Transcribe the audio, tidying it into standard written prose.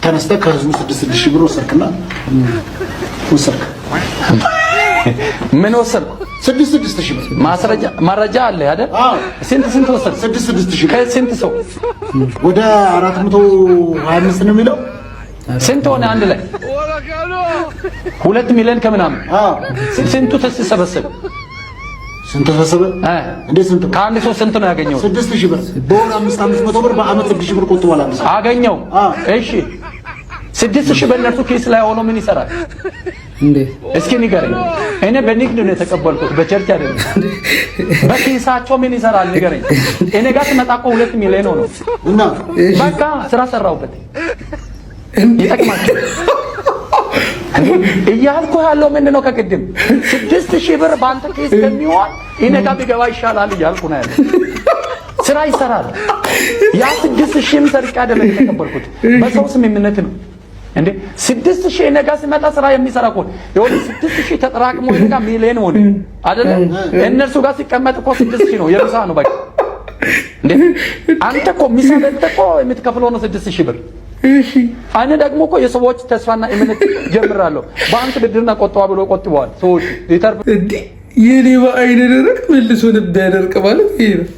ተነስተህ ከህዝቡ 6,000 ብር ወሰድክና ወሰድክ። ምን ወሰድኩ? 6,000 ብር ማስረጃ አለ አይደል? አዎ። ስንት ወሰድክ? 6,000 ብር። ከስንት ሰው? ወደ 425 ነው የሚለው። ስንት ሆነ አንድ ላይ? 2 ሚሊዮን ከምናምን። አዎ። ስንቱ ተሰበሰበ? ስንት ተሰበሰበ? እንዴ ስንት? ከአንድ ሰው ስንት ነው ያገኘው? 6,000 ብር። በወር 500 ብር፣ በአመት 6,000 ብር ቆጥቧል አንድ ሰው። አገኘው። እሺ 6,000 በእነርሱ ኬስ ላይ ሆኖ ምን ይሰራል እንዴ? እስኪ ንገረኝ። እኔ በንግድ ነው የተቀበልኩት፣ በቸርች አይደለም። በኪሳቸው ምን ይሰራል ንገረኝ። እኔ ጋር ትመጣ እኮ 2 ሚሊዮን ነው እና በቃ ስራ ሰራሁበት። ይጠቅማቸው እያልኩ ያለው ምንድን ነው? ከቅድም 6,000 ብር በአንተ ኬስ ከሚሆን እኔ ጋር ቢገባ ይሻላል እያልኩ ነው ያለው። ስራ ይሰራል። ያ 6,000ም ሰርቄ አይደለም የተቀበልኩት፣ በሰው ስምምነት ነው እንዴ። 6,000 እኔ ጋር ሲመጣ ስራ የሚሰራ እኮ ይሁን 6,000 ተጠራቅሞ እኔ ጋር ሚሊዮን ሆነ አይደለ? እነርሱ ጋር ሲቀመጥ እኮ 6,000 ነው የምሳ ነው በቃ እንዴ። አንተ እኮ ሚሰበልጥ እኮ የምትከፍለው ነው 6,000 ብር። እሺ እኔ ደግሞ እኮ የሰዎች ተስፋና እምነት ጀምራለሁ። ባንክ ብድርና ቆጥባ ብሎ ቆጥበዋል ሰዎች ይተርፍ እንዴ። የኔ በአይነ ደረቅ መልሶ ልብ ያደርቅ ማለት ይሄ ነው።